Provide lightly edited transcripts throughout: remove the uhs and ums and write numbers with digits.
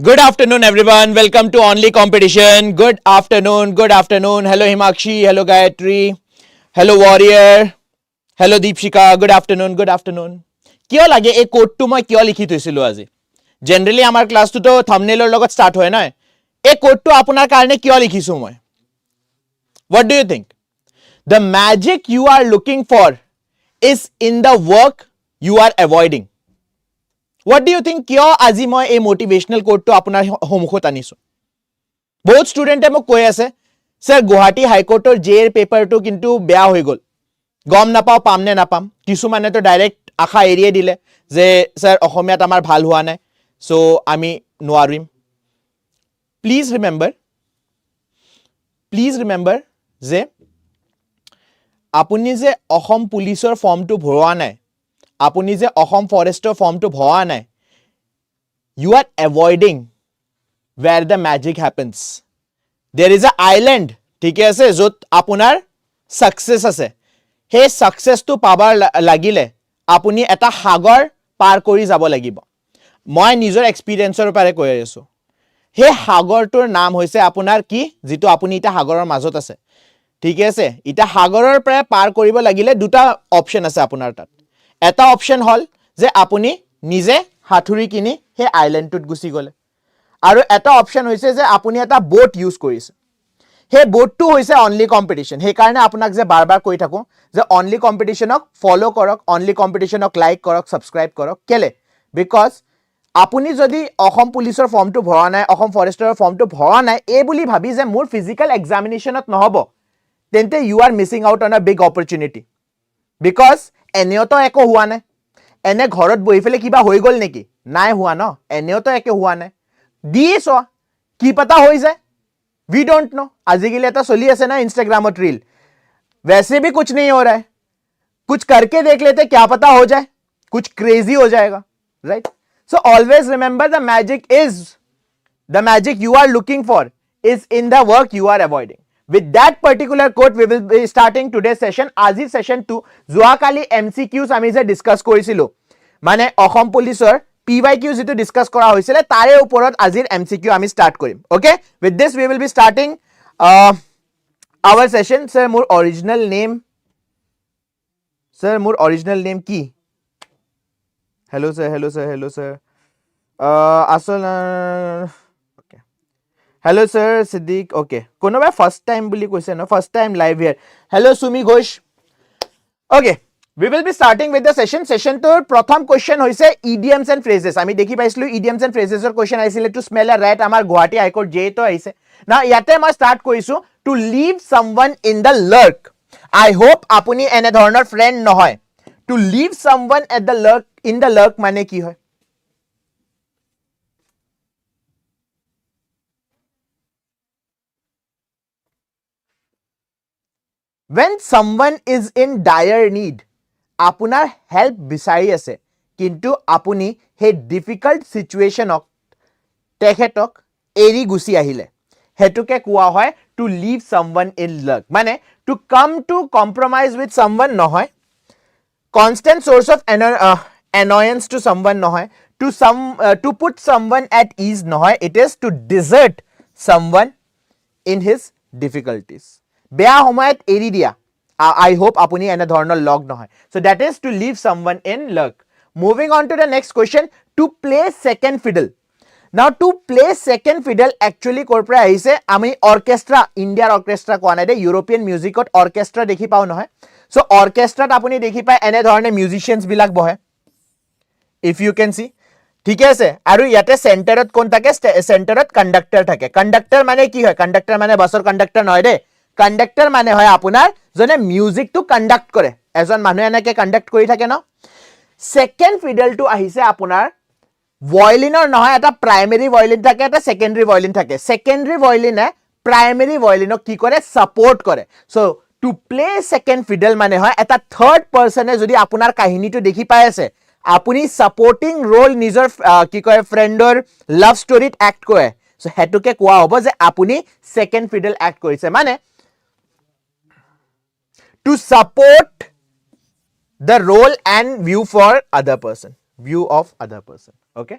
Good afternoon, everyone. Welcome to Only Competition. Good afternoon. Good afternoon. Hello, Himakshi. Hello, Gayatri. Hello, Warrior. Hello, Deepshika. Good afternoon. Good afternoon. কিয় লাগে এই কোডটো মই কিয় লিখি থৈছিলো আজি জেনাৰেলি আমাৰ ক্লাছটো তো থাম্বনেইলৰ লগত স্টাৰ্ট হয় না এই কোডটো আপোনাৰ কাৰণে কিয় লিখিছো মই What do you think? The magic you are looking for is in the work you are avoiding. What do you think? কিয় আজি মই এই মোটিভেশনাল কোডটো আপোনাৰ সন্মুখত আনিছো বহুত ষ্টুডেন্টে মোক কৈ আছে স্যাৰ গুৱাহাটী হাইকোৰ্টৰ জেৰ পেপাৰটো কিন্তু বেয়া হৈ গল গম নাপাও পাম নে নাপাম কিছুমানে তো ডাইৰেক্ট আশা এৰিয়ে দিলে যে স্যাৰ অসমীয়াত আমাৰ ভাল হোৱা নাই সো আমি নোৱাৰিম প্লিজ ৰিমেম্বাৰ যে আপুনি যে অসম পুলিচৰ ফৰ্মটো ভৰোৱা নাই আপুনি যে অসম ফৰেষ্টৰ ফৰ্মটো ভৰোৱা নাই you are avoiding where the magic happens there is a island ঠিক আছে যত আপোনাৰ সাকসেস আছে হে সাকসেসটো পাবৰ লাগিলে আপুনি এটা সাগৰ পাৰ কৰি যাব লাগিব মই নিজৰ এক্সপেৰিয়েন্সৰ পৰা কৈ আছো হে সাগৰটোৰ নাম হৈছে আপোনাৰ কি যেটো আপুনি এটা সাগৰৰ মাজত আছে ঠিক আছে এটা সাগৰৰ পৰা পাৰ কৰিব লাগিলে দুটা অপচন আছে আপোনাৰ তাত এটা অপচন হল যে আপুনি নিজে হাতুৰি কিনি হে আইল্যান্ডটোত গুছি গলে আৰু এটা অপচন হৈছে যে আপুনি এটা বোট ইউজ কৰিছে হে বোটটো হৈছে অনলি কম্পিটিশন হে কাৰণে আপোনাক যে বাৰবাৰ কৈ থাকো যে অনলি কম্পিটিশনক ফলো কৰক অনলি কম্পিটিশনক লাইক কৰক সাবস্ক্ৰাইব কৰক কেলে বিকজ আপুনি যদি অসম পুলিচৰ ফৰ্মটো ভৰা নাই অসম ফৰেষ্টৰ ফৰ্মটো ভৰা নাই এই বুলি ভাবি যে মোৰ ফিজিক্যাল এক্সামিনেশনত নহব তেন্তে you are missing out on a big opportunity because এনেওতো একো হোৱা নাই এনে ঘৰত বহি ফেলে কিবা হৈ গল নেকি নাই হোৱা ন এনেওতো একে হোৱা নাই দিছো কি পতা হৈ যায় we don't know আজিকালি এটা চলি আছে না इंस्टाग्रामত रील वैसे भी कुछ नहीं हो रहा है कुछ करके देख लेते क्या पता हो जाए कुछ क्रेजी हो जाएगा right so always remember the magic you are looking for is in the work you are avoiding with that particular quote we will be starting today's session আজি session 2 যোৱাকালি MCQs আমি যে ডিসকাস কৰিছিলো মানে অসম পুলিচৰ PYQ যেটো discuss কৰা হৈছিল তাৰে ওপৰত আজিৰ MCQ আমি স্টাৰ্ট কৰিম okay with this we will be starting our session sir মোৰ original name কি hello sir আসল okay hello sir Siddiq okay কোনোবা ফার্স্ট টাইম বুলি কৈছে ন first time live here hello Sumi Ghosh okay we will be starting with the session to prothom question hoise idioms and phrases ami dekhi paislu idioms and phrases or question aisile to smell a rat amar Guwahati High Court JAA to aise now yate ma start koisu to leave someone in the lurk I hope apuni ene dhoroner friend nohoy to leave someone at the lurk in the lurk mane ki hoy when someone is in dire need আপোনাৰ help বিচাৰি আছে কিন্তু আপুনি হে difficult সিচুৱেচনক তেখেতক এৰি গুছি আহিলে হেতুকে কোৱা হয় to leave someone in luck মানে to come to compromise with someone নহয় constant source of annoyance to someone নহয় to put someone at ease নহয় it is to desert someone in his difficulties বেয়া সময়ত এৰি দিয়া I hope apuni ene dhoroner log nohoy so that is to leave someone in lurk moving on to the next question to play second fiddle now to play second fiddle actually kor pra aise ami orchestra Indian orchestra koa nai de European music ot orchestra dekhi pao nohoy so orchestra ta apuni dekhi pai ene dhorone musicians bilak bohe if you can see ঠিক আছে আৰু ইয়াতে সেন্টাৰত কোন থাকে সেন্টাৰত conductor থাকে conductor মানে কি হয় কন্ডাক্টৰ মানে বাসৰ কন্ডাক্টৰ নহয় দে কন্ডাক্টৰ মানে হয় আপোনাৰ জনে মিউজিক টু কন্ডাক্ট কৰে এজন মানুহ এনেকে কন্ডাক্ট কৰি থাকে ন সেকেন্ড ফিডল টু আহিছে আপোনাৰ ভায়োলিনৰ নহয় এটা প্ৰাইমাৰী ভায়োলিন থাকে এটা সেকেন্ডাৰী ভায়োলিন থাকে সেকেন্ডাৰী ভায়োলিনে প্ৰাইমাৰী ভায়োলিনক কি কৰে সাপোৰ্ট কৰে so to play second fiddle মানে হয় এটা থাৰ্ড পাৰসনে যদি আপোনাৰ কাহিনীটো দেখি পাই আছে আপুনি সাপোৰ্টিং ৰোল নিজৰ কি কয় ফ্ৰেন্ডৰ লাভ ষ্টৰীত এক্ট কৰে সো হেতুকে কোৱা হ'ব যে আপুনি সেকেন্ড ফিডল এক্ট কৰিছে মানে to support the role and view of other person okay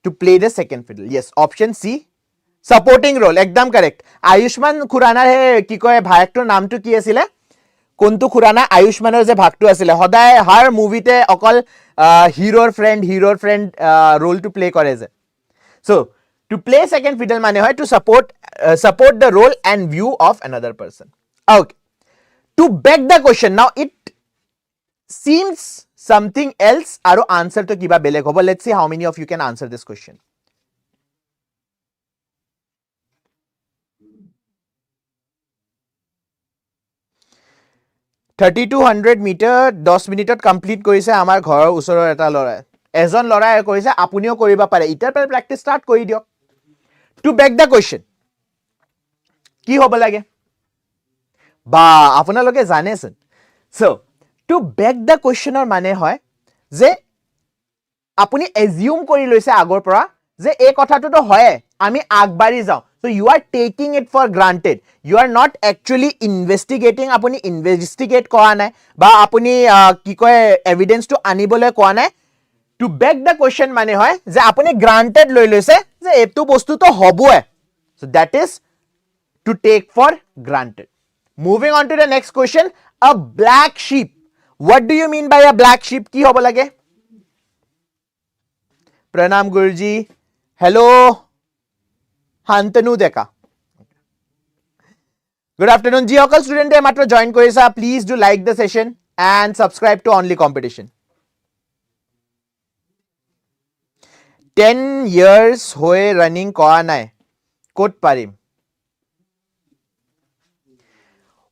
to play the second fiddle. Yes, option C, supporting role. Ekdam correct. Ayushman Khuranar he ki koy bhayektor naam to ki asile? Kontu Khurana Ayushmaner je bhagtu asile. Hoday har movie te okol hero friend role to play kore je. So to play second fiddle mane hoy to support the role and view of another person. Okay. To beg the question, now it seems something else aro answer to kiba beleg hobo. Let's see how many of you can answer this question. $3,200 metre 10 মিনিটত complete কৰিছে আমাৰ ঘৰৰ ওচৰৰ এটা লৰাই এজন লৰাই কৰিছে আপুনিও কৰিব পাৰে ইটাৰ পৰা প্ৰেক্টিস ষ্টাৰ্ট কৰি দিয়ক টু বেক দা কোৱেশ্চন কি হ'ব লাগে বা আপোনালোকে জানেছন সো টু বেক দা কোৱেশ্চনৰ মানে হয় যে আপুনি এজিউম কৰি লৈছে আগৰ পৰা যে এই কথাটো তো হয় আমি আগবাঢ়ি যাও so you are taking it for granted you are not actually investigating apuni investigate koa nai ba apuni ki koy evidence to anibole koa nai to beg the question mane hoy je apuni granted loi loise je etu bostu to hoboe so that is to take for granted moving on to the next question a black sheep what do you mean by a black sheep ki hobo lage pranam guruji hello Hantanu Deka. Good afternoon. Ji okal student matro join korisa. Please do like the session and subscribe to Only Competition. 10 years hoye running koa nai. Kot parim.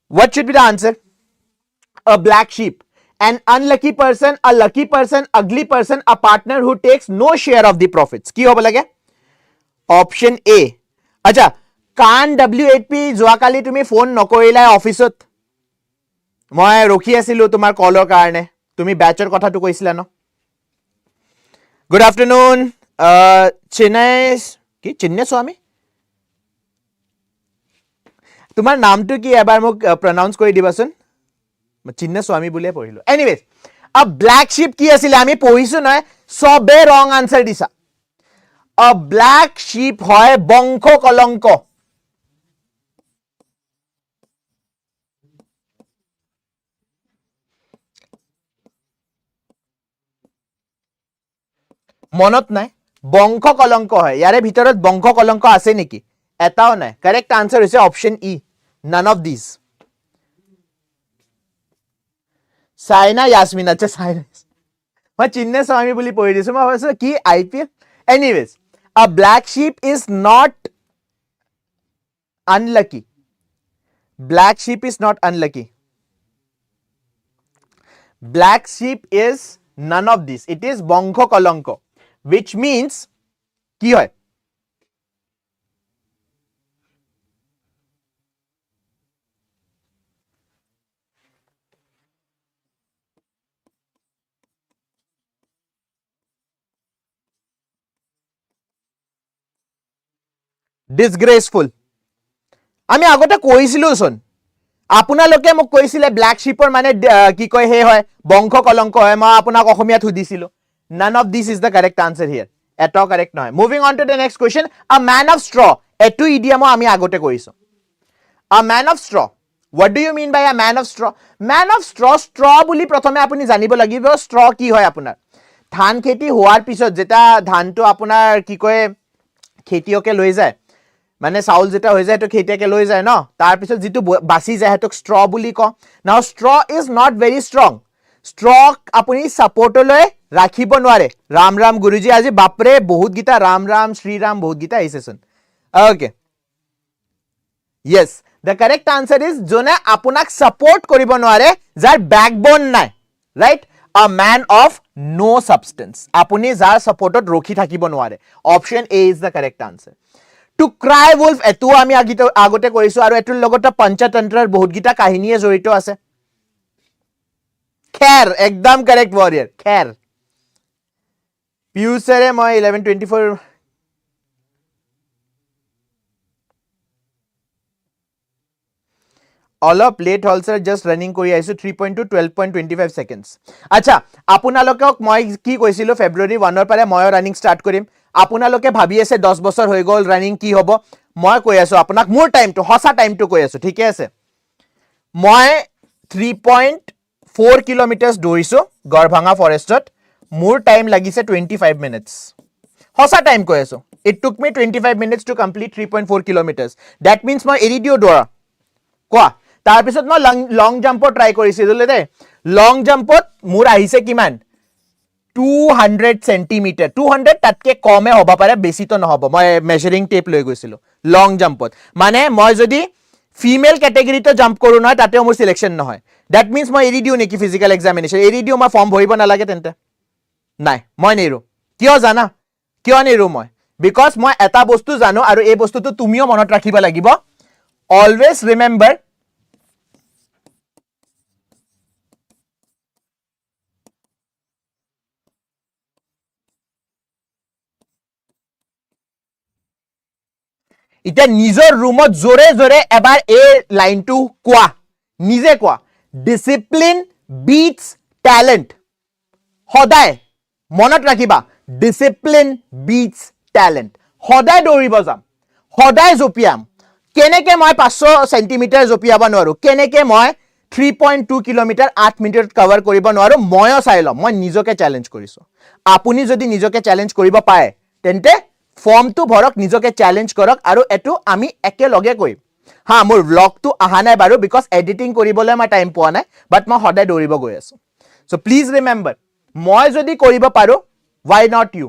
What should be the answer? A black sheep. An unlucky person, a lucky person, ugly person, a partner who takes no share of the profits. Ki hobo lage? Option A. আচ্ছা কান W8P যোৱাকালি তুমি phone নকৰিলা অফিসত মই ৰখি আছিলো তোমাৰ কলৰ কাৰণে তুমি ব্যাচৰ কথাটো কৈছিলা ন গুড আফটাৰনুন চিন্নে স্বামী তোমাৰ নামটো কি এবাৰ মোক প্ৰনাউন্স কৰি দিবাচোন মই চিন্নে স্বামী বুলিয়ে পঢ়িলো এনিৱেজ আ ব্ল্যাক শিপ কি আছিল আমি পঢ়িছো নহয় সবে ৰং আনসাৰ দিছা A black sheep hoy bongko kolonko. Monot nai bongko kolonko hoy. Yare bhitorot bongko kolonko ase niki? Etao nai. Correct answer is option E. None of these. Saina Yasmin acha Saina. Ma chinne swami boli pori disu ma bhabisu ki IPL. Anyways. A black sheep is not unlucky. Black sheep is not unlucky. Black sheep is none of this. It is bongko kolonko, which means ki hoy? Disgraceful. আমি আগতে কৈছিলো সন আপোনালোকে মোক কৈছিলে black শিপৰ মানে কি কয় হে হয় বংশ কলংক হয় মই আপোনাক অসমীয়াত সুধিছিলো none of this is the correct answer here এটাও correct নহয় moving on to the next question a man of straw এটো ইডিয়াম আমি আগতে কৈছো a man of straw what do you mean by a man of straw straw বুলি প্ৰথমে আপুনি জানিব লাগিব straw কি হয় আপোনাৰ ধান খেতি হোৱাৰ পিছত যেটা ধানটো আপোনাৰ কি কয় খেতিয়কে লৈ যায় মানে চাউল যেটা হৈ যায় তো খেতিয়কে লৈ যায় ন তাৰ পিছত যেটো বাসি যায় হেতক straw বুলি ক নাও straw is not very strong straw আপুনি সাপোৰ্টলৈ ৰাখিব নোৱাৰে ৰাম ৰাম গুৰুজি আজি বাপৰে বহুত গীতা ৰাম ৰাম শ্ৰী ৰাম বহুত গীতা আইছেছন okay yes the correct answer is জনে আপোনাক সাপোৰ্ট কৰিব নোৱাৰে যাৰ ব্যাকবোন নাই right a man of no substance আপুনি যাৰ সাপোৰ্টত ৰখি থাকিব নোৱাৰে option A is the correct answer to cry wolf এটো আমি আগতে কৰিছো আৰু এটোৰ লগতে পঞ্চতন্ত্ৰৰ বহুত গীতা কাহিনীয়ে জড়িত আছে খেৰ একদম কাৰেক্ট warrior খেৰ পিউসৰে মই 1124 all up late also just running কৰি আইছো 3.2 12.25 seconds আচ্ছা আপোনালোকক মই কি কৈছিলো ফেব্ৰুৱাৰী 1 ৰ পৰা মই ৰানিং ষ্টাৰ্ট কৰিম আপোনালোকে ভাবি আছে 10 বছৰ হৈ গ'ল ৰানিং কি হ'ব মই কৈ আছো আপোনাক মোৰ টাইমটো হসা টাইমটো কৈ আছো ঠিকে আছে মই 3.4 কিলোমিটাৰ দৌৰিছো গড়ভাঙা ফৰেষ্টত মোৰ টাইম লাগিছে 25 মিনিটস হসা টাইম কৈ আছো it took me 25 minutes to complete 3.4 kilometers that means মই এৰি দিও দৌৰা কোৱা তাৰ পিছত মই লং জাম্পৰ ট্ৰাই কৰিছিলো দে লং জাম্পত মোৰ আহিছে কিমান 200 সেন্টিমিটাৰ 200 তাতকে কমে হ'ব পাৰে বেছি তো নহব মই মেজাৰিং টেপ লৈ গৈছিলো লং জাম্পত মানে মই যদি ফিমেল ক্যাটেগৰীটো জাম্প কৰো নহয় তাতেও মোৰ সিলেকশন নহয় দ্যাট মিন্স মই এৰি দিও নেকি ফিজিক্যাল এক্সামিনেশন এৰি দিও মই ফৰ্ম ভৰিব নালাগে তেন্তে নাই মই নেৰো কিয় জানা কিয় নেৰো মই বিকজ মই এটা বস্তু জানো আৰু এই বস্তুটো তুমিও মনত ৰাখিব লাগিব অলৱেজ ৰিমেম্বৰ ইটা নিজৰ ৰুমত জোৰে জোৰে এবাৰ এই লাইনটো কোৱা নিজে কোৱা ডিসিপ্লিন বিটস ট্যালেন্ট সদায় মনত ৰাখিবা ডিসিপ্লিন বিটস ট্যালেন্ট সদায় দৌৰিব যাম সদায় জপিয়াম কেনেকে মই 500 সেন্টিমিটাৰ জপিয়াব নোৱাৰো কেনেকে মই 3.2 কিলোমিটাৰ 8 মিনিটত কভাৰ কৰিব নোৱাৰো ময়ো চাই লম মই নিজকে চ্যালেঞ্জ কৰিছো আপুনি যদি নিজকে চ্যালেঞ্জ কৰিব পায় তেন্তে ফৰ্মটো ভৰক নিজকে চ্যালেঞ্জ কৰক আৰু এটো আমি একেলগে কৰিম হা মোৰ ব্লগটো আহা নাই বাৰু বিকজ এডিটিং কৰিবলৈ মই টাইম পোৱা নাই বাট মই সদায় দৌৰিব গৈ আছো সো প্লিজ ৰিমেম্বৰ মই যদি কৰিব পাৰো why not you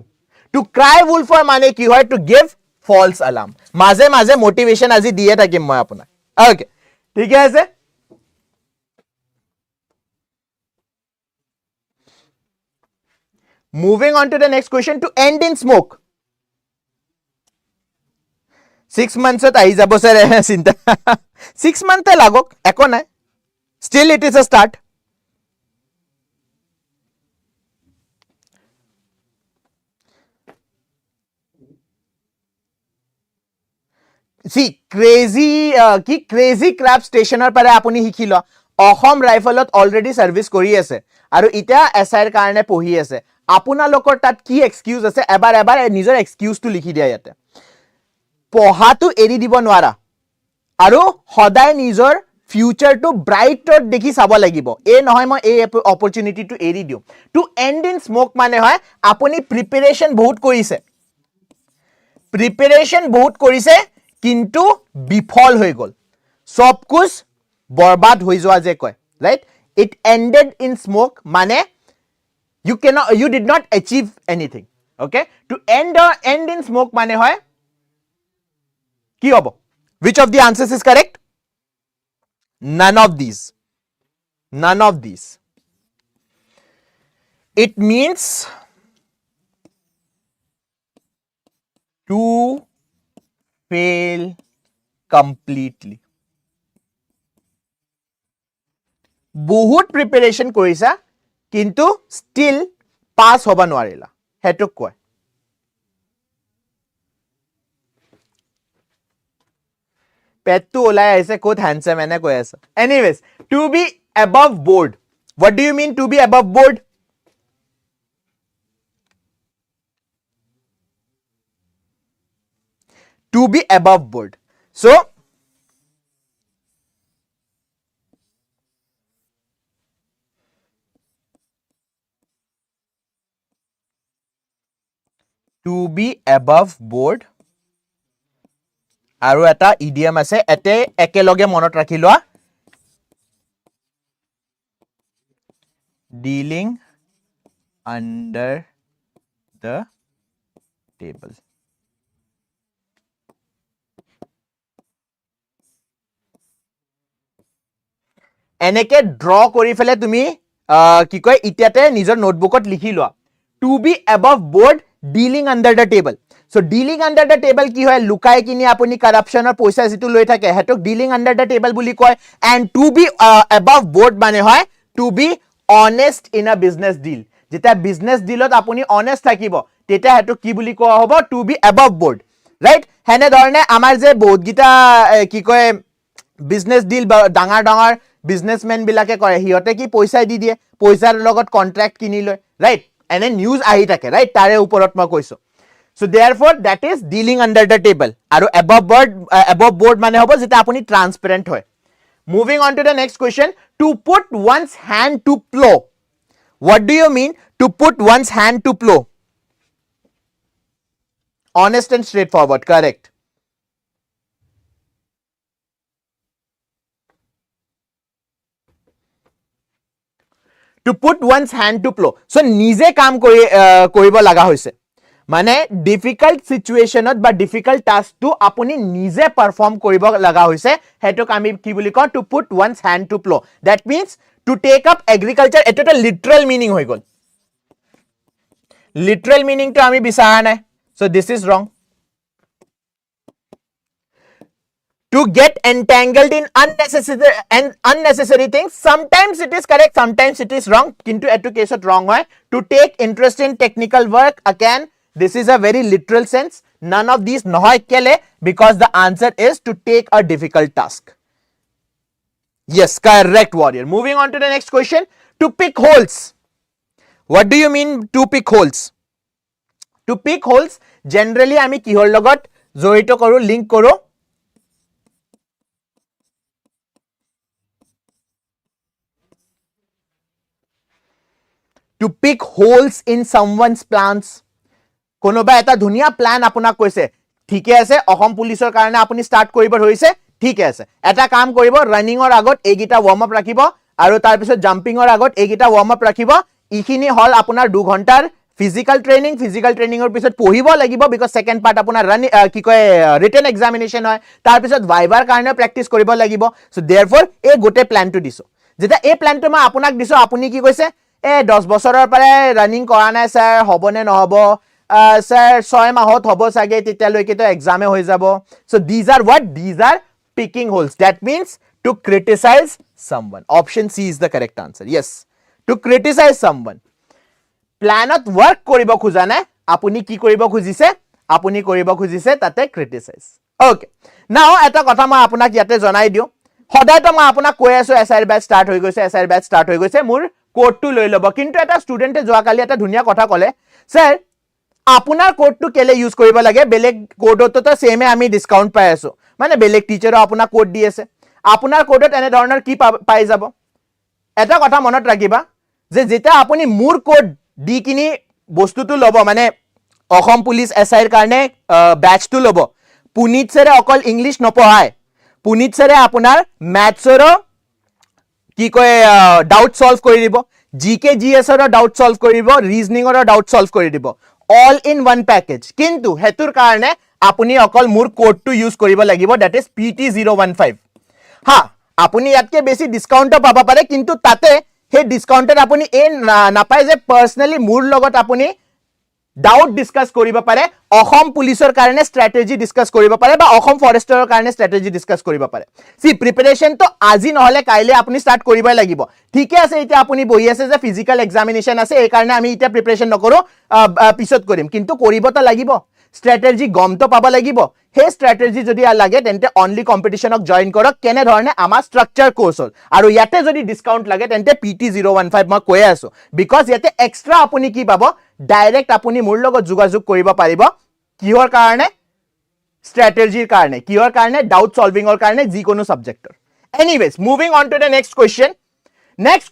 to cry wolf for মানে কি হয় to give false alarm মাজে মাজে মোটিভেশন আজি দিয়ে থাকিম মই আপোনাক ওকে ঠিক আছে moving on to the next question to end in smoke 6 months at ahi jabo sir cinta 6 month lagok eko nai still it is a start see crazy crab stationer pare apuni hikhilo Assam ৰাইফলত already service কৰি আছে আৰু ইটা এসআইৰ কাৰণে পঢ়ি আছে আপোনালোকৰ তাত কি এক্সকিউজ আছে এবাৰ নিজৰ এক্সকিউজটো লিখি দিয়া ইয়াতে পঢ়াটো এৰি দিব নোৱাৰা আৰু সদায় নিজৰ ফিউচাৰটো ব্ৰাইটত দেখি চাব লাগিব এ নহয় মই এই অপৰচুনিটিটো এৰি দিও টু এন্ড ইন স্মোক মানে হয় আপুনি প্ৰিপাৰেচন বহুত কৰিছে কিন্তু বিফল হৈ গল সব কুছ বৰবাদ হৈ যোৱা যে কয় right it ended in smoke মানে you did not achieve anything okay to end in smoke মানে হয় কি হবো which of the answers is correct none of these it means to fail completely বহুত প্ৰিপাৰেচন কৰিছা কিন্তু still পাস হবা নোৱাৰিলা হেতু কয় পেটটো ওলাই আছে কোত হ্যান্ডসাম এনে কৈ আছে anyways to be above board what do you mean to be above board to be above board so to be above board আৰু এটা idiom আছে এতে একেলগে মনত ৰাখি লোৱা dealing under the table এনেকে ড্ৰ কৰি ফেলে তুমি কি কয় ইতিয়াতে নিজৰ নোটবুকত লিখি লোৱা to be above board dealing under the table so dealing under the table কি হয় লুকাই কিনি আপুনি কৰাপশনৰ পইচা যেটো লৈ থাকে হেতক dealing under the table বুলি কয় and to be above board মানে হয় to be honest in a business deal যেটা business dealত আপুনি honest থাকিব তেটা হেতক কি বুলি কোৱা হ'ব to be above board right হেনে ধৰণে আমাৰ যে বহুত গিটা কি কয় business deal ডাঙৰ ডাঙৰ businessmen বিলাকে কৰে হিয়তে কি পইচা দি দিয়ে পইচাৰ লগত কন্ট্ৰাক্ট কিনি লয় right এনে নিউজ আহি থাকে ৰাইট তাৰে ওপৰত মই কৈছো So therefore that is dealing under the table. Aru above board mane hobo jeta apuni transparent hoy. Moving on to the next question. To put one's hand to plow. What do you mean to put one's hand to plow? Honest and straightforward. Correct. To put one's hand to plow. So nije kaam koribo laga hoise. মানে difficult সিচুৱেশ্যনত বা difficult টাস্কটো আপুনি নিজে perform কৰিব লগা হৈছে হেতুক আমি কি বুলি কওঁ to put one's hand to plough that means to take up agriculture এটা এটা লিটাৰেল মিনিং হৈ গল লিটাৰেল মিনিংটো আমি বিচাৰা নাই সো দিস ইজ ৰং to get entangled in unnecessary things. Sometimes it is correct, sometimes it is wrong. Kintu etu case wrong hoy. To take interest in technical work, again, this is a very literal sense. None of these nohoy kele because the answer is to take a difficult task. Yes, correct, warrior. Moving on to the next question. To pick holes. What do you mean to pick holes? To pick holes, generally ami kihor logot joito koru, link koru. To pick holes in someone's plans. কোনোবা এটা ধুনিয়া plan আপোনাক কৈছে ঠিকে আছে অসম পুলিচৰ কাৰণে আপুনি স্টাৰ্ট কৰিব হৈছে ঠিকে আছে এটা কাম কৰিব ৰানিংৰ আগত এইগিটা ওয়াৰ্ম আপ ৰাখিব আৰু তাৰ পিছত জাম্পিংৰ আগত এইগিটা ওয়াৰ্ম আপ ৰাখিব ইখিনি হল আপোনাৰ 2 ঘণ্টাৰ ফিজিক্যাল ট্ৰেইনিংৰ পিছত পঢ়িব লাগিব বিকজ সেকেন্ড পাৰ্ট আপোনাৰ কি কয় ৰিটেন এক্সামিনেশন হয় তাৰ পিছত ভাইভাৰ কাৰণে প্ৰেক্টিস কৰিব লাগিব সো देयरफॉर এই গোটে প্ল্যানটো দিছো যেটা এই প্ল্যানটো মই আপোনাক দিছো আপুনি কি কৈছে 10 বছৰৰ পৰা ৰানিং কৰা নাই স্যাৰ হবনে নহব স্যাৰ 6 মাহত হব সাগে তেতিয়ালৈকে তো এক্সামে হৈ যাব so these are what these are picking holes that means to criticize someone option C is the correct answer yes to criticize someone planot work কৰিব খোজা নাই আপুনি কি কৰিব খুজিছে আপুনি কৰিব খুজিছে তাতে criticize okay now এটা কথা মই আপোনাক ইয়াতে জনাই দিও সদায় তো মই আপোনাক কৈ আছো এসআইৰ ব্যাচ ষ্টাৰ্ট হৈ গৈছে মোৰ কোডটো লৈ লব কিন্তু এটা ষ্টুডেন্টে যোৱা কালি এটা ধুনিয়া কথা কলে স্যাৰ আপোনাৰ কোডটো কেলে ইউজ কৰিব লাগে বেলেগ কোডটো তো সেমে আমি ডিসকাউন্ট পাই আছো মানে বেলেগ টিচাৰও আপোনাৰ কোড দি আছে আপোনাৰ কোডত এনে ধৰণৰ কি পাই যাব এটা কথা মনত ৰাখিবা যে যেটা আপুনি মোৰ কোড দি কিনি বস্তুটো লব মানে অসম পুলিচ এসআইৰ কাৰণে ব্যাচটো লব পুনিত সৰে অকল ইংলিশ নপঢ়ায় পুনিত সৰে আপোনাৰ ম্যাথছৰো কি কয় ডাউট সলভ কৰি দিব জিকে জিএছৰ ডাউট সলভ কৰিব ৰিজনিংৰ ডাউট সলভ কৰি দিব all in one package কিন্তু হেতুৰ কাৰণে আপুনি অকল মোৰ কোডটো ইউজ কৰিব লাগিব that is PT015 হা আপুনি ইয়াতকে বেছি ডিসকাউন্ট পাবা পাৰে কিন্তু তাতে হে ডিসকাউন্টত আপুনি নাপায় যে পাৰ্সনালি মোৰ লগত আপুনি ডাউট ডিসকাস কৰিব পাৰে অসম পুলিচৰ কাৰণে স্ট্ৰেটেজি ডিসকাস কৰিব পাৰে বা অসম ফৰেষ্টৰৰ কাৰণে স্ট্ৰেটেজি ডিসকাস কৰিব পাৰে সি প্ৰিপাৰেচন তো আজি নহলে কাইলে আপুনি স্টাৰ্ট কৰিবই লাগিব ঠিকে আছে এটা আপুনি বহি আছে যে ফিজিক্যাল এক্সামিনেশন আছে এই কাৰণে আমি এটা প্ৰিপাৰেচন নকৰো পিছত কৰিম কিন্তু কৰিবটা লাগিব স্ট্ৰেটেজি গমটো পাব লাগিব হে স্ট্ৰেটেজি যদি লাগে তেন্তে অনলি কম্পিটিশনক জয়েন কৰক কেনে ধৰণে আমাৰ স্ট্ৰাকচাৰ কোৰ্স হল আৰু ইয়াতে যদি ডিসকাউন্ট লাগে তেন্তে PT015 মই কৈ আছো বিকজ ইয়াতে এক্সট্ৰা আপুনি কি পাব ডাইৰেক্ট আপুনি মোৰ লগত যোগাযোগ কৰিব পাৰিব কিহৰ কাৰণে স্ট্ৰেটেজিৰ কাৰণে কিহৰ কাৰণে ডাউট সলভিংৰ কাৰণে যিকোনো সাবজেক্টৰ anyways moving on to the next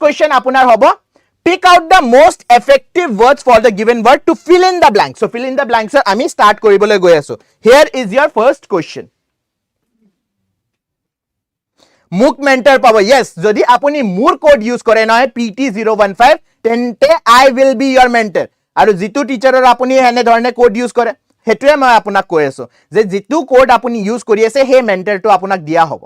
question আপোনাৰ হ'ব pick out the most effective words for the given word to fill in the blanks so fill in the blanks আমি start কৰিবলৈ গৈ আছো here is your first question মুক mentor পাব yes যদি আপুনি মোৰ কোড ইউজ কৰে নহয় PT015 তেন্তে I will be your mentor আৰু জিতু টিচাৰৰ আপুনি হেনে ধৰণে কোড ইউজ কৰে হেতুৱে মই আপোনাক কৈ আছো যে জিতু কোড আপুনি ইউজ কৰি আছে হে মেন্টৰটো আপোনাক দিয়া হ'ব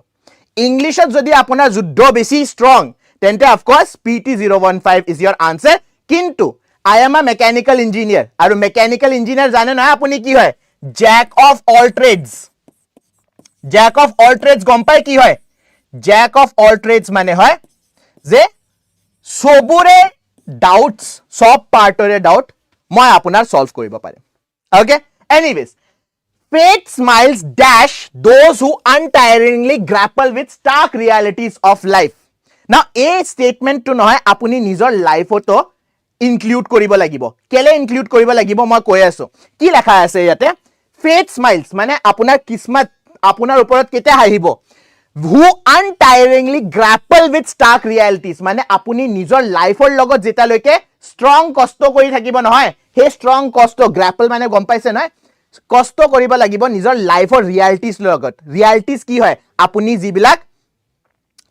ইংলিশত যদি আপোনাৰ যুদ্ধ বেছি ষ্ট্ৰং তেন্তে of course PT015 is your answer কিন্তু I am a mechanical engineer আৰু mechanical engineer জানে না আপুনি কি হয় jack of all trades গম পায় কি হয় jack of all trades মানে হয় যে সবৰে ডাউটস সব পাৰ্টৰে ডাউট মই আপোনাৰ সলভ কৰিব পাৰিম okay anyways fate smiles dash those who untiringly grapple with stark realities of life now a statement to নহয় আপুনি নিজৰ লাইফতো ইনক্লুড কৰিব লাগিব কেলে ইনক্লুড কৰিব লাগিব মই কৈ আছো কি লেখা আছে ইয়াতে ফেট স্মাইলস মানে আপোনাৰ কিসমত আপোনাৰ ওপৰত কেতে হাঁহিব who untiringly grapple with stark realities মানে আপুনি নিজৰ লাইফৰ লগত যেতালৈকে ষ্ট্ৰং কষ্ট কৰি থাকিব নহয় হে ষ্ট্ৰং কষ্ট গ্ৰাপল মানে গম পাইছে নহয় কষ্ট কৰিব লাগিব নিজৰ লাইফৰ ৰিয়ালিটিজ লগত ৰিয়ালিটিজ কি হয় আপুনি যিবিলাক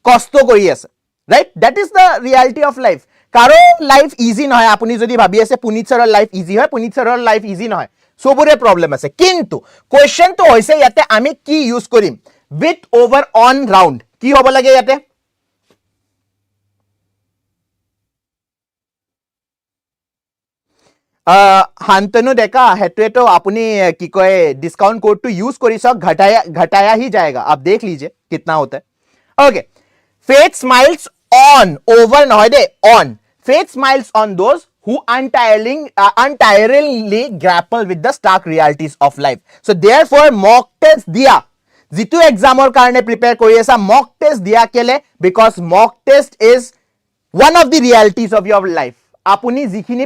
কষ্ট কৰি আছে right that is the reality of life কাৰো লাইফ ইজি নহয় আপুনি যদি ভাবি আছে পুনিত সৰৰ লাইফ ইজি হয় পুনিত সৰৰ লাইফ ইজি নহয় সবৰে প্ৰবলেম আছে কিন্তু কোৱেশ্চনটো হৈছে ইয়াতে আমি কি ইউজ কৰিম with over on round কি হ'ব লাগে ইয়াতে শান্তনু ডেকা হেতুৱেটো আপুনি কি কয় ডিসকাउंट कोड तो यूज करी सक घटाया ही जाएगा आप देख लीजिए कितना होता है okay faith smiles on over নহয় দে on faith smiles on those who untiringly grapple with the stark realities of life so therefore mock test dia जितु एग्जाমৰ কাৰণে প্ৰিপেয়াৰ কৰি আছা মক টেষ্ট দিয়া কেলে because mock test is one of the realities of your life আপুনি যিখিনি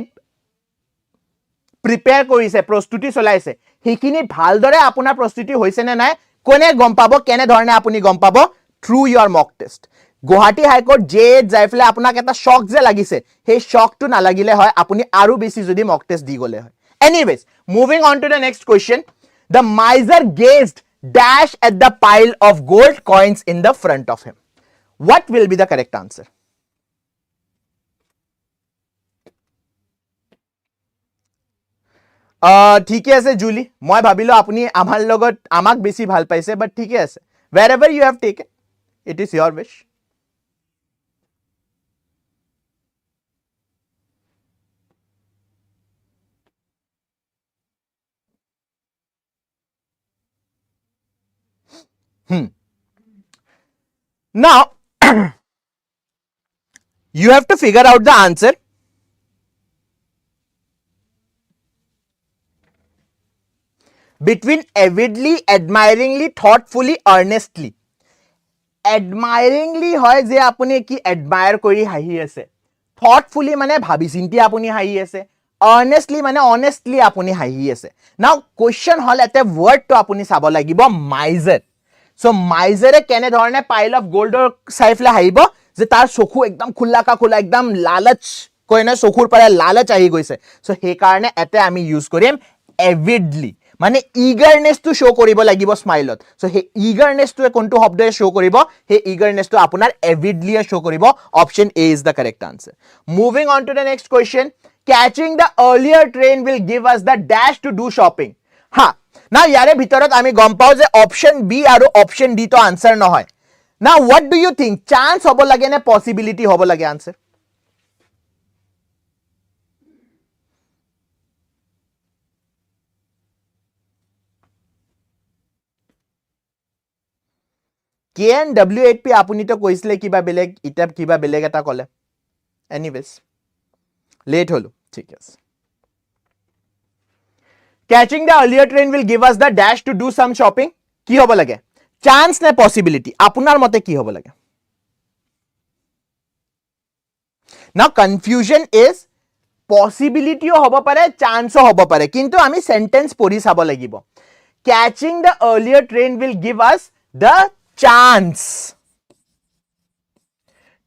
prepare কৰিছে প্ৰস্তুতি চলাইছে সেইখিনি ভালদৰে আপোনাৰ প্ৰস্তুতি হৈছে নে নাই কোনে গম পাব কেনে ধৰণে আপুনি গম পাব through your mock test Guwahati high court জে যাইফলে আপোনাক এটা শক যে লাগিছে সেই শকটো নালাগিলে হয় আপুনি আৰু বেছি যদি মক টেষ্ট দি গলে হয় anyways moving on to the next question the মাইজাৰ গেজড dash at the pile of gold coins in the front of him what will be the correct answer ঠিকে আছে জুলি মই ভাবিলো আপুনি আমাৰ লগত আমাক বেছি ভাল পাইছে বাট ঠিকে আছে wherever you have taken it is your wish now you have to figure out the answer between avidly admiringly thoughtfully earnestly admiringly হয় যে আপুনি কি admire কৰি হাঁহি আছে thoughtfully মানে ভাবি চিন্তি আপুনি হাঁহি আছে earnestly মানে honestly আপুনি হাঁহি আছে now question হল এতে word তো আপুনি চাব লাগিব miser so miser কেনে ধৰণে pile of gold চাইফলে হাঁহিব যে তাৰ চকু একদম খোলা একদম লালচ কয়না চকুৰ পৰা লালচ আহি গৈছে so সেই কাৰণে এতে আমি ইউজ কৰিম avidly মানে eagerness to show কৰিব লাগিব স্মাইলত so হে eagerness to কোনটো শব্দয়ে show কৰিব হে eagerness to আপোনাৰ avidly show কৰিব option A is the correct answer moving on to the next question catching the earlier train will give us the dash to do shopping ha now ইয়াৰে ভিতৰত আমি গম পাও যে option B আৰু option D to answer নহয় now what do you think chance হ'ব লাগে নে possibility হ'ব লাগে answer KNW8P আপুনি তো কৈছিলে কিবা বেলেগ ইটাপ কিবা বেলেগ এটা কলে এনিৱেজ লেট হলো ঠিক আছে catching the earlier train will give us the dash to do some shopping কি হ'ব লাগে chance নে possibility আপোনাৰ মতে কি হ'ব লাগে now confusion is possibility ও হ'ব পাৰে chance ও হ'ব পাৰে কিন্তু আমি sentence পঢ়ি চাব লাগিব catching the earlier train will give us the chance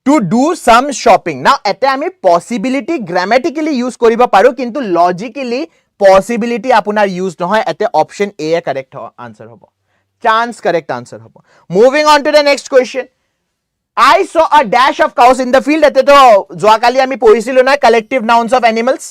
to do some shopping now এতে আমি possibility grammatically use কৰিব পাৰো কিন্তু logically possibility আপোনাৰ use নহয় এতে option A A correct answer হ'ব chance correct answer হ'ব moving on to the next question I saw a dash of cows in the field এতে তো যোৱাকালি আমি পঢ়িছিলো না collective nouns of animals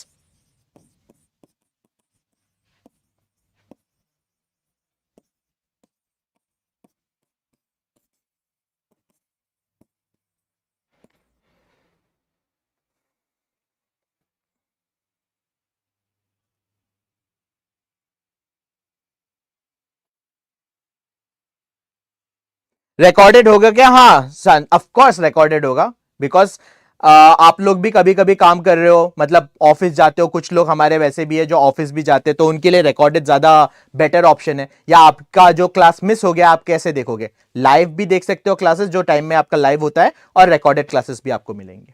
recorded होगा क्या हाँ सन ऑफ कोर्स रिकॉर्डेड होगा बिकॉज आप लोग भी कभी कभी काम कर रहे हो मतलब ऑफिस जाते हो कुछ लोग हमारे वैसे भी है जो ऑफिस भी जाते हैं तो उनके लिए रिकॉर्डेड ज्यादा बेटर ऑप्शन है या आपका जो क्लास मिस हो गया आप कैसे देखोगे लाइव भी देख सकते हो क्लासेस जो टाइम में आपका लाइव होता है और रिकॉर्डेड क्लासेस भी आपको मिलेंगे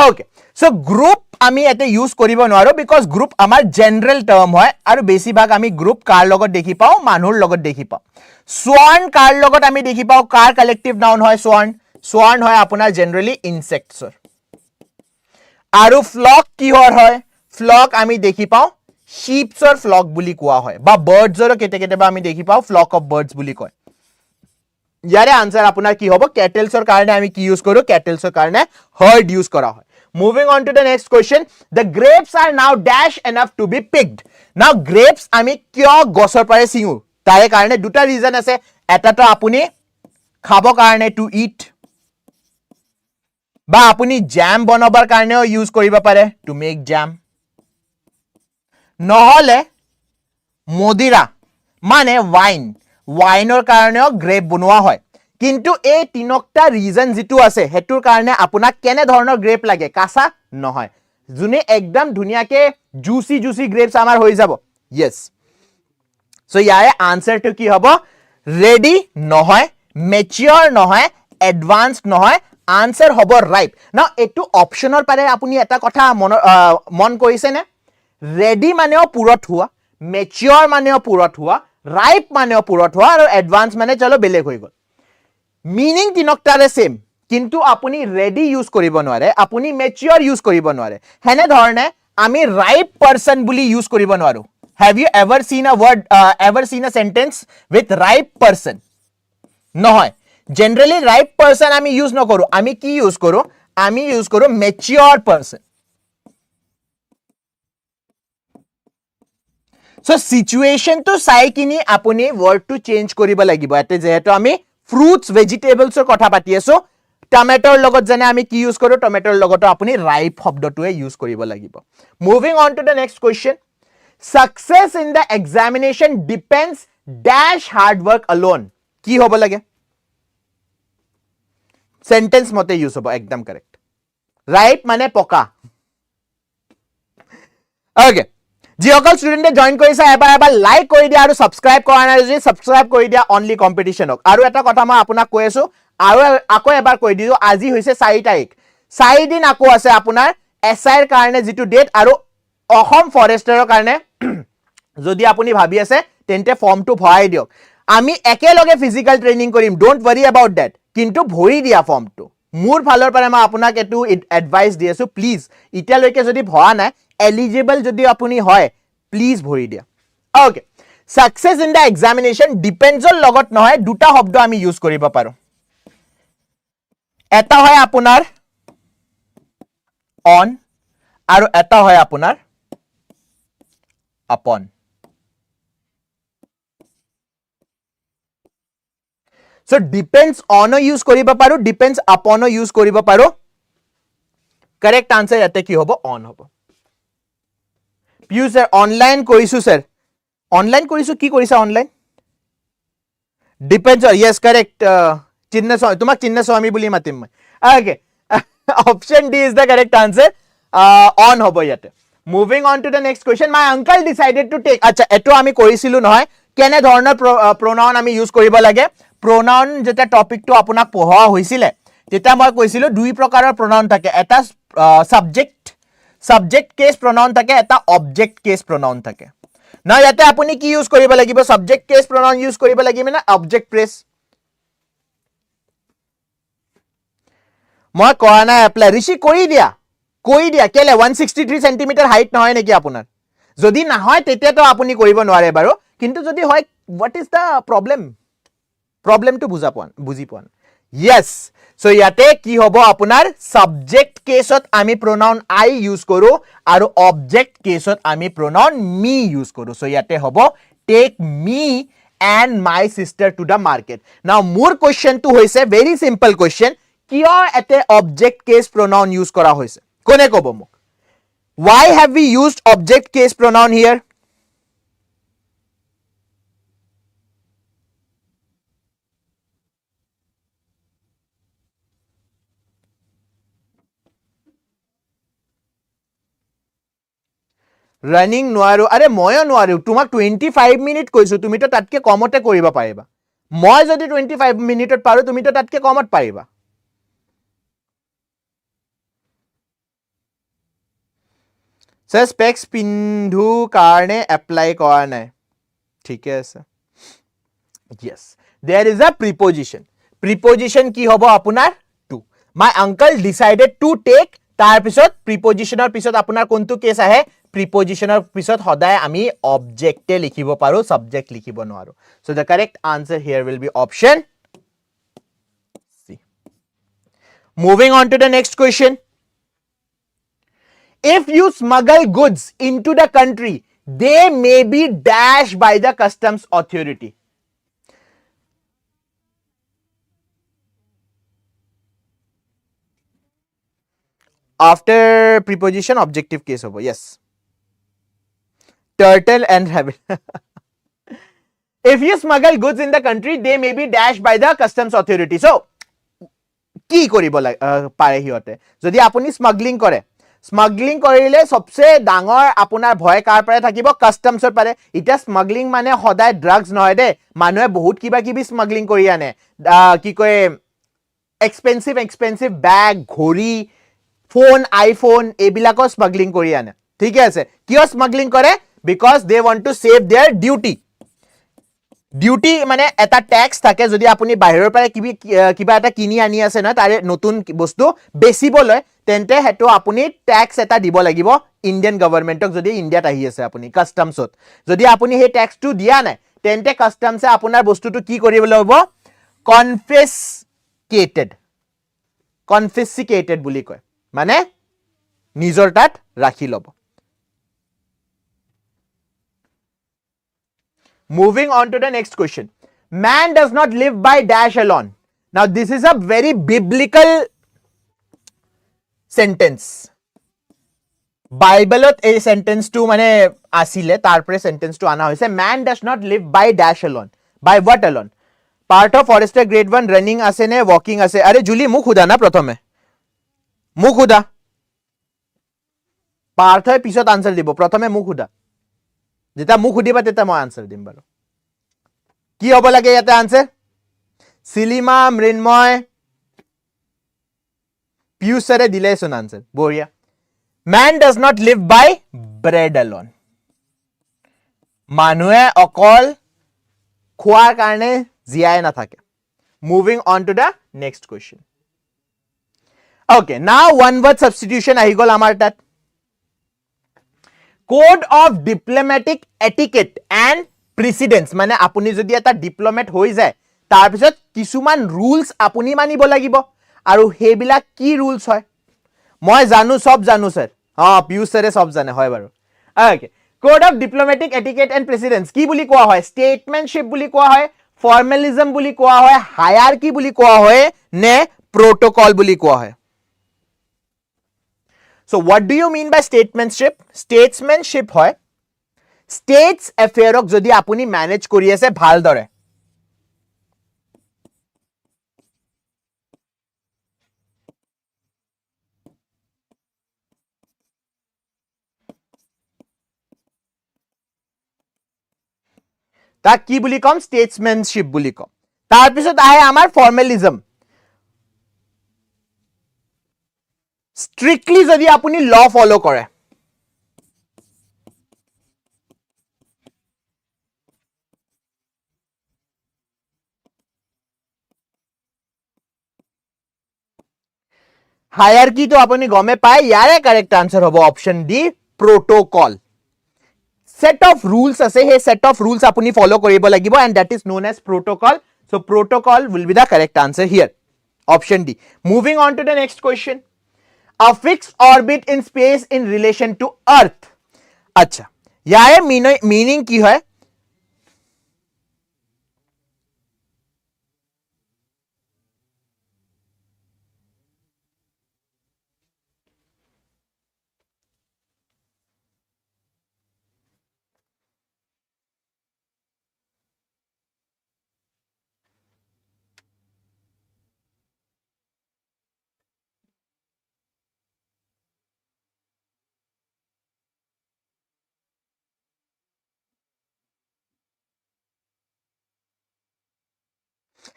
Okay, so group আমি এতে ইউজ কৰিব নোৱাৰো because group আমাৰ general term হয় আৰু বেছিভাগ আমি group কাৰ লগত দেখি পাওঁ মানুহৰ লগত দেখি পাওঁ swarm কাৰ লগত আমি দেখি পাওঁ কাৰ collective noun হয় swarm হয় আপোনাৰ generally insects আৰু flock কিহৰ হয় flock আমি দেখি পাওঁ sheeps or flock বুলি কোৱা হয় বা birds or কেতেবা আমি দেখি পাওঁ flock of birds বুলি কয় ইয়াৰে আনসাৰ আপোনাৰ কি হ'ব cattles or কাৰণে আমি কি ইউজ কৰো cattles or কাৰণে herd ইউজ কৰা হয় moving on to the next question the grapes are now dash enough to be picked now grapes আমি কিয় গছৰ পৰা চিঙু তাৰে কাৰণে দুটা ৰিজন আছে এটা তো আপুনি খাব কাৰণে to eat বা আপুনি jam বনাবৰ কাৰণেও ইউজ কৰিব পাৰে to make jam নহলে মদিৰা মানে ওয়াইনৰ কাৰণেও গ্ৰেপ বনোৱা হয় কিন্তু এই তিনটা ৰিজন যেটো আছে হেতুৰ কাৰণে আপোনাক কেনে ধৰণৰ গ্ৰেপ লাগে কাঁচা নহয় জুনে একদম ধুনিয়াকে জুচি গ্ৰেপস আমাৰ হৈ যাব yes so ইয়াৰে আনসাৰটো কি হ'ব ৰেডি নহয় মেচিউৰ নহয় এডভান্সড নহয় আনসাৰ হ'ব ৰাইপ নাও এটো অপচনৰ পাৰে আপুনি এটা কথা মন কৰিছে নে ৰেডি মানেও পুৰত হোৱা মেচিউৰ মানেও পুৰত হোৱা ৰাইপ মানেও পুৰত হোৱা আৰু এডভান্স মানে চলো বেলেগ হৈ গল মিনিং তিনকটাৰে সেম কিন্তু আপুনি ৰেডি ইউজ কৰিব নোৱাৰে আপুনি মেচিউৰ ইউজ কৰিব নোৱাৰে হেনে ধৰণে আমি ৰাইপ পাৰসন বুলি ইউজ কৰিব নোৱাৰো have you ever seen a word ever seen a sentence with ripe person নহয় generally ripe person আমি ইউজ নকৰো আমি কি ইউজ কৰো আমি ইউজ কৰো mature person so situation to চাই কিনি আপুনি word to change কৰিব লাগিব এতে যেহেতু আমি fruits vegetables or কথা পাতি আছো টমেটোৰ লগত জানে আমি কি ইউজ কৰো টমেটোৰ লগতো আপুনি ripe শব্দটোৱে ইউজ কৰিব লাগিব moving on to the next question success in the examination depends dash hard work alone কি হ'ব লাগে sentence মতে ইউজ হ'ব একদম কারেক্ট ripe মানে পকা okay যিসকল ষ্টুডেন্টে জয়েন কৰিছে এবাৰ লাইক কৰি দিয়া আৰু সাবস্ক্ৰাইব কৰা নাই যদি সাবস্ক্ৰাইব কৰি দিয়া অনলি কম্পিটিশনক আৰু এটা কথা মই আপোনাক কৈ আছো আৰু আকৌ এবাৰ কৈ দিও আজি হৈছে 4 তাৰিখ 4 দিন আকৌ আছে আপোনাৰ এসআইৰ কাৰণে যেটো ডেট আৰু অসম ফৰেষ্টৰৰ কাৰণে যদি আপুনি ভাবি আছে তেন্তে ফৰ্মটো ভৰাই দিওক আমি একেলগে ফিজিক্যাল ট্ৰেইনিং কৰিম ডোন্ট वरी अबाउट दैट কিন্তু ভৰি দিয়া ফৰ্মটো মোৰ ফালৰ পৰা মই আপোনাক এটো এডভাইস দি আছো প্লিজ ইতিয়ালৈকে যদি ভৰা নাই এলিজিবল যদি আপুনি হয় প্লিজ ভৰি দিয়া okay success in the examination depends on লগত নহয় দুটা শব্দ আমি ইউজ কৰিব পাৰো এটা হয় আপোনাৰ অন আৰু এটা হয় আপোনাৰ upon so depends on use কৰিব পাৰো depends upon use কৰিব পাৰো correct answer ইয়াতে কি হ'ব on হ'ব পিউ স্যার অনলাইন কৰিছো স্যাৰ অনলাইন কৰিছো কি কৰিছা online depends on yes correct Chinnaswamy তোমাক চিন্নস্বামী বুলি মাতিম মই okay option D is the correct answer on হ'ব ইয়াতে moving on to the next question my uncle decided to take acha eto ami koisilu noy kene dhornor pronoun ami use koribo lage pronoun jeta topic to apunak poha hoisile jeta moi koisilu dui prokarar pronoun thake eta subject case pronoun thake eta object case pronoun thake na yate apuni ki use koribo lagibo subject case pronoun use koribo lagibo na object phrase moi kohana apply rishi kori dia কেলে 163 centimetre height নহয় নেকি আপোনাৰ যদি না হয় তেতিয়া তো আপুনি কৰিব নোৱাৰে বাৰু কিন্তু যদি হয় what is the problem to বুজি পোৱা yes so ইয়াতে কি হ'ব আপোনাৰ সাবজেক্ট কেছত আমি pronoun I ইউজ কৰো আৰু অবজেক্ট কেছত আমি pronoun me ইউজ কৰো so ইয়াতে হ'ব take me and my sister to the market now মোৰ question to হৈছে very simple question কিয় এতে অবজেক্ট কেস pronoun ইউজ কৰা হৈছে কোনে কব মোক why have we used object case pronoun here running নোৱাৰো আৰে ময়ো নোৱাৰো তোমাক 25 মিনিট কৈছো তুমি তো তাতকে কমতে কৰিব পাৰিবা মই যদি 25 মিনিটত পাৰো তুমি তো তাতকে কমত পাৰিবা Sir, specs পিন্ধু কাৰণে apply কৰা নাই ঠিকে আছে yes there is a preposition কি হ'ব আপোনাৰ to my uncle decided to take তাৰ পিছত prepositioner পিছত আপোনাৰ কোনটো কেস আহে prepositioner পিছত সদায় আমি object লিখিব পাৰো subject লিখিব নোৱাৰো so the correct answer here will be option C moving on to the next question if you smuggle goods into the country they may be dashed by the customs authority after preposition objective case hobo yes turtle and rabbit if you smuggle goods in the country they may be dashed by the customs authority so কি কৰিব পাৰে হিয়তে যদি আপুনি smuggling কৰে smuggling কৰিলে সবচে ডাঙৰ আপোনাৰ ভয় কাৰ পাৰে থাকিব কাস্টমছৰ পাৰে ইটা স্মাগলিং মানে সদায় ড্ৰাগছ নহয় দে মানুহে বহুত কিবা কিবি স্মাগলিং কৰি আনে কি কয় এক্সপেন্সিভ ব্যাগ ঘড়ি ফোন আইফোন এবিলাকো স্মাগলিং কৰি আনে ঠিক আছে কিয় স্মাগলিং কৰে because they want to save their duty মানে এটা ট্যাক্স থাকে যদি আপুনি বাহিৰৰ পৰা কিবা এটা কিনি আনি আছে না তাৰে নতুন বস্তু বেচিবলৈ তেন্তে হেতু আপুনি ট্যাক্স এটা দিব লাগিব ইন্ডিয়ান গভৰ্ণমেণ্টক যদি ইন্ডিয়াত আহি আছে আপুনি কাস্টমছত যদি আপুনি হে ট্যাক্সটো দিয়া নাই তেন্তে কাস্টমছে আপোনাৰ বস্তুটো কি কৰিবলৈ হ'ব confiscated বুলি কয় মানে নিজৰ তাত ৰাখি ল'ব moving on to the next question man does not live by dash alone now this is a very biblical sentence bible ot ei sentence tu mane asile tarpore sentence tu ana hoise man does not live by dash alone by what alone part of forester grade 1 running ase ne walking ase are juli muk huda na prothome muk huda part hoy pisot answer dibo prothome muk huda যেটা মুখ খুদিবা তেটা মই answer দিম বাৰু কি হ'ব লাগে ইয়াতে answer সিলিমা Mrinmoy Piyush sir দিলে শুন আনসার বঢ়িয়া man does not live by bread alone মানুহে অকল খোৱাৰ কাৰণে জীয়াই নাথাকে moving on to the next question okay now one word substitution আহি গল আমাৰ তাত code of diplomatic etiquette and precedence মানে আপুনি যদি এটা ডিপ্লোমেট হৈ যায় তাৰ পিছত কিছুমান ৰুলস আপুনি মানিব লাগিব আৰু হেবিলা কি ৰুলস হয় মই জানো সব জানো স্যাৰ পিয়ুষ স্যাৰে সব জানে হয় বাৰু okay code of diplomatic etiquette and precedence কি বুলি কোৱা হয় statementship বুলি কোৱা হয় formalism বুলি কোৱা হয় hierarchy বুলি কোৱা হয় নে protocol বুলি কোৱা হয় So what do you mean by statesmanship? Statesmanship hoy states affair ok jodi apuni manage kori ase bhal dore ta ki buli kom statesmanship buli kom tar pisot ahe amar formalism strictly যদি আপুনি law follow কৰে হায়াৰকি তো আপুনি গমে পায় ইয়াৰে correct answer হ'ব option D protocol set of rules আছে হে set of rules আপুনি ফলো কৰিব লাগিব and that is known as protocol so protocol will be the correct answer here option D moving on to the next question a fixed orbit in space in relation to earth acha yaar meaning ki hai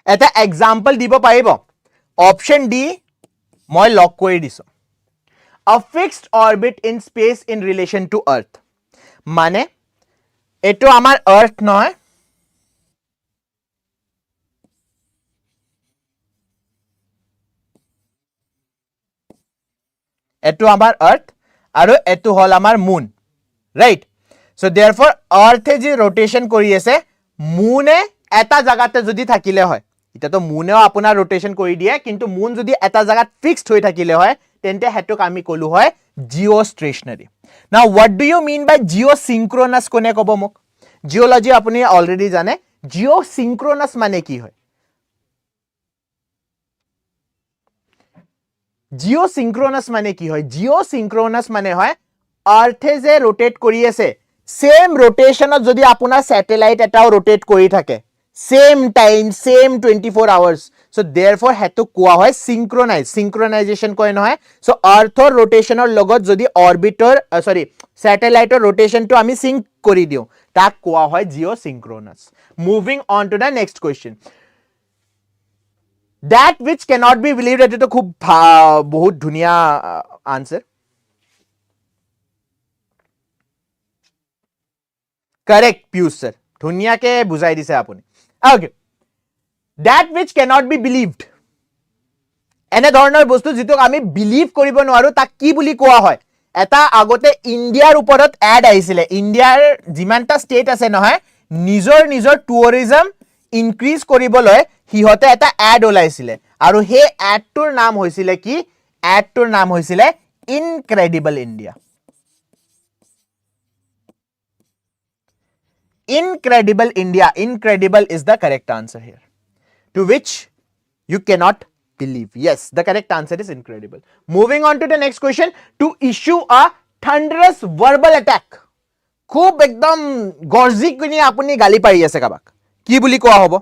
এটা example দিব পাৰিব option D মই লক কৰি দিছো a fixed orbit in space in relation to earth মানে এটো আমাৰ earth নহয় এটো আমাৰ earth আৰু এটো হল আমাৰ moon right so therefore earth এ যে rotation কৰি আছে moon এ এটা জাগাতে যদি থাকিলে হয় এটা তো moon এও আপোনাৰ rotation কৰি দিয়ে কিন্তু moon যদি এটা জাগাত fixed হৈ থাকিলে হয় তেন্তে হেতুক আমি কলু হয় geostationary now what do you mean by geosynchronous কোনে কব মোক জিওলজি আপুনি অলৰেডি জানে geosynchronous মানে কি হয় geosynchronous মানে কি হয় geosynchronous মানে হয় earth যে rotate কৰি আছে same rotation যদি আপোনাৰ satellite এটাও rotate কৰি থাকে same time same 24 hours so therefore হেতু কোৱা হয় synchronization কয় নহয় so earthৰ rotationৰ লগত যদি orbitor satelliteৰ rotation টো আমি sync কৰি দিও তাক কোৱা হয় geosynchronous moving on to the next question that which cannot be believed এটো তো খুব বহুত ধুনিয়া answer correct Piyush sir ধুনিয়া কে বুজাই দিছে আপুনি okay that which cannot be believed এনে ধৰণৰ বস্তু যেটো আমি বিলিভ কৰিব নোৱাৰো তাক কি বুলি কোৱা হয় এটা আগতে ইন্ডিয়াৰ ওপৰত এড আহিছিলে ইন্ডিয়াৰ যিমানটা ষ্টেট আছে নহয় নিজৰ টুৰিজম ইনক্ৰিজ কৰিবলৈ হিহতে এটা এড ওলাইছিলে আৰু হে এডটোৰ নাম হৈছিলে কি এডটোৰ নাম হৈছিলে incredible India incredible is the correct answer here to which you cannot believe yes the correct answer is incredible moving on to the next question to issue a thunderous verbal attack খুব একদম গৰ্জি কিনি আপুনি গালি পাৰি আছে কাবাক কি বুলি কোৱা হ'ব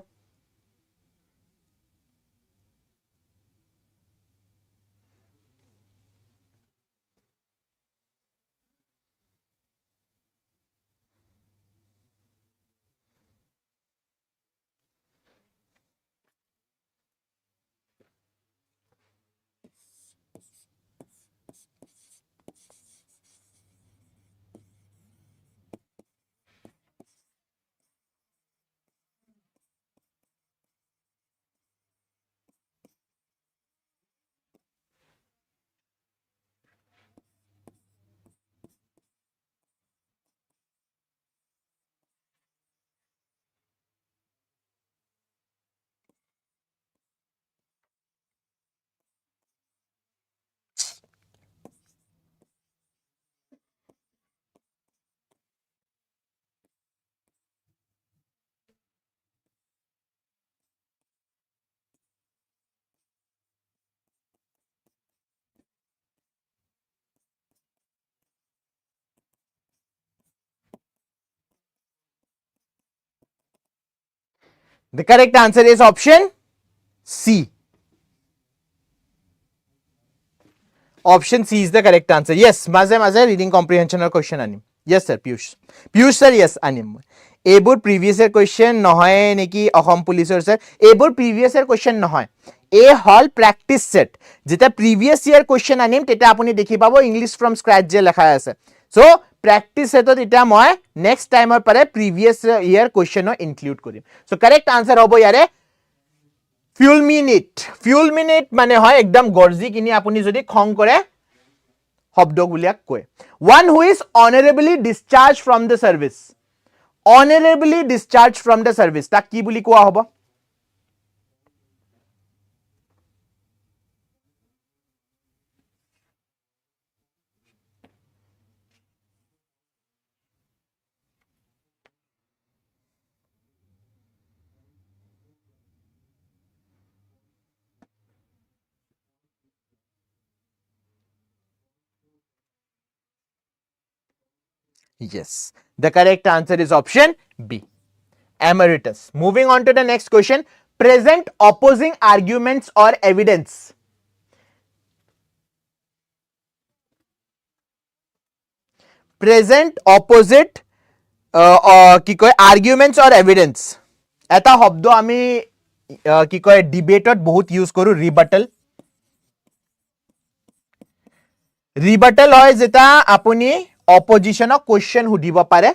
The correct answer is option C. Option C is the correct answer. Yes, maze reading comprehension or question anim. Yes sir, Piyush. Piyush sir, yes anim. Ebor previous year question nohoy neki Assam Police sir. Ebor previous year question nohoy. A hall practice set. Jeta previous year question anim teta apuni dekhi pabo English from scratch je lekha ase. So practice setot eta moi next time or pare previous year question o include korim. So correct answer hobo yare fulminate মানে হয় একদম গৰ্জি কিনি আপুনি যদি খং কৰে শব্দ গুলিয়াক কয় one who is honorably discharged from the service তাক কি বুলি কোৱা হ'ব Yes, the correct answer is option B. Emeritus. Moving on to the next question. Present opposing arguments or evidence. Present opposite কি কয় arguments or evidence. এটা শব্দ আমি কি কয় ডিবেটত বহুত ইউজ কৰো rebuttal. rebuttal hoy jeta apuni opposition question hudibo pare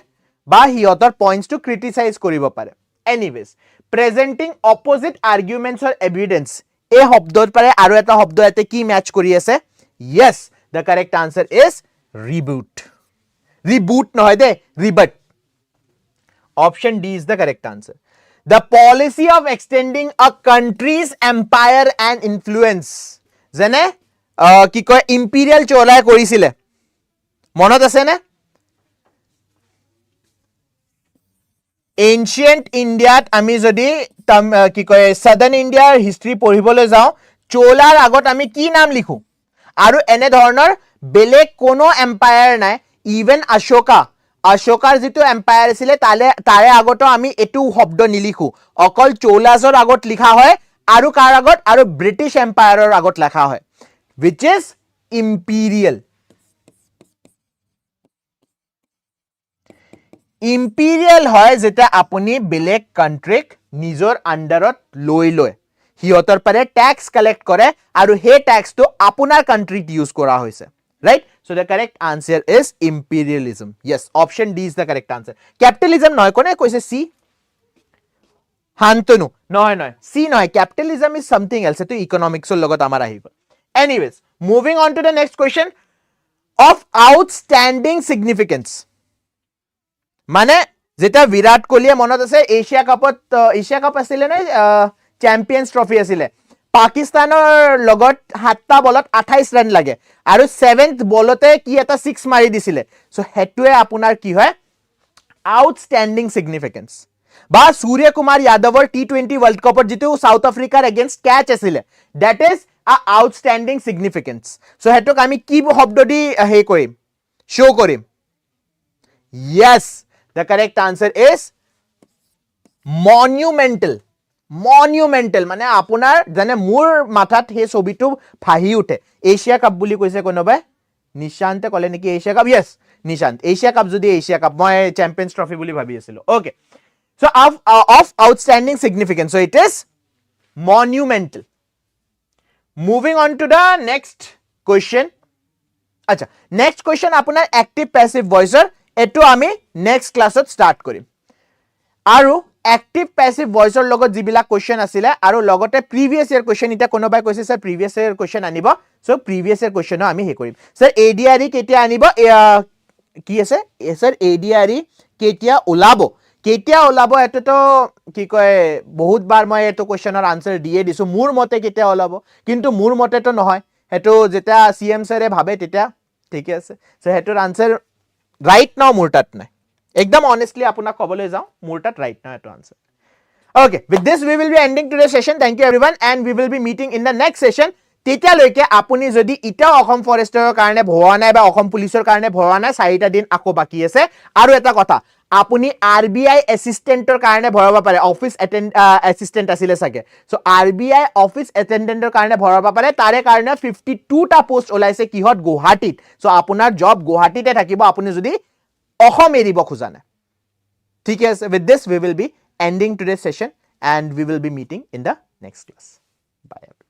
ba hiyotor points to criticize koribo pare. Anyways, presenting opposite arguments or evidence a hobdor pare aru eta hobdo ete ki match kori ase. Yes, the correct answer is reboot. Reboot no hoy de rebut. Option D is the correct answer. The policy of extending a country's empire and influence jene ki koy imperial cholai korisile monot ase ne ancient Indiat ami jodi ki koy southern India history পঢ়িবলৈ যাও cholar agot ami ki naam likhu aru ene dhoroner belek kono empire nai even Ashokar jitu empire asile tare agoto ami etu hobdo nilikhu okol cholasor agot likha hoy aru kar agot aru British empire or agot likha hoy which is imperial. Imperial hoy jeta apuni belek country nijor underot loi loy hiyotor pare tax collect kore aru he tax to apunar country use kora hoise, right? So the correct answer is imperialism. Yes, option D is the correct answer. Capitalism noy kone koise C hantonu noy C noy capitalism is something else to economics or logot amar ahibo. Anyways, moving on to the next question of outstanding significance. Mane jeta Virat Kohli monot ase Asia Cup asile na Champions Trophy asile Pakistanor logot 7টা বলত 28 run লাগে আৰু 7th বলতে কি এটা 6 মাৰি দিছিলে so হেতুৱে আপোনাৰ কি হয় আউটস্ট্যান্ডিং সিগনিফিকেন্স বা সূৰ্য কুমাৰ যাদৱৰ T20 ওয়াৰ্ল্ড কাপৰ যেটো সাউথ আফ্ৰিকাৰ এগেইনষ্ট ক্যাচ আছিল that is a outstanding significance so হেতুক আমি কি শব্দ দি হে কৰিম শো কৰিম yes the correct answer is monumental মানে আপোনাৰ জানে মোৰ মাথাত হে ছবিটো ফাহি উঠে এশিয়া কাপ বুলি কৈছে কোনোবাই নিশান্তে কলে নেকি Asia cup yes Nishant Asia cup যদি এশিয়া কাপ মই চ্যাম্পিয়ন্স ট্রফি বুলি ভাবি আছিল okay so of outstanding significance so it is monumental. Moving on to the next question. আচ্ছা next question আপোনাৰ active passive voiceৰ এটো আমি next classত start কৰিম আৰু active passive voiceৰ লগত জিবিলা question আছিলে আৰু লগতে previous year question এটা কোনোবাই কৈছে স্যার previous year question আনিব সো previous year question আমি হে কৰিম স্যাৰ ADRE কেতিয়া আনিব কি আছে স্যাৰ ADRE কেতিয়া ওলাব এটো তো কি কয় বহুত বাৰ মই এটো questionৰ answer দিয়ে দিছো মোৰ মতে কেতিয়া ওলাব কিন্তু মোৰ মতে তো নহয় হেটো যেটা CM স্যাৰে ভাবে তেতিয়া ঠিক আছে সো হেটোৰ answer right now মোৰ তাত নাই ekdam honestly apuna kobole jao মোৰ তাত right now এটো answer. Okay, with this we will be ending today's session. Thank you everyone and we will be meeting in the next session. তেতিয়া লৈকে আপুনি যদি ইটা অসম ফৰেষ্টৰ কাৰণে ভৱা নাই বা অসম পুলিচৰ কাৰণে ভৱা নাই 4টা দিন আকো বাকি আছে আৰু এটা কথা আপুনি RBI অ্যাসিস্ট্যান্টৰ কাৰণে ভৰাব পাৰে অফিস অ্যাসিস্ট্যান্ট আছিল সাকে সো RBI অফিস অ্যাটেন্ডেন্টৰ কাৰণে ভৰাব পাৰে তাৰে কাৰণে 52টা পোষ্ট ওলাইছে কিহত গুৱাহাটীত সো আপোনাৰ জব গুৱাহাটীতে থাকিব আপুনি যদি অসম এৰিব খোজানে ঠিক আছে with this we will be ending today's session and we will be meeting in the next class. Bye.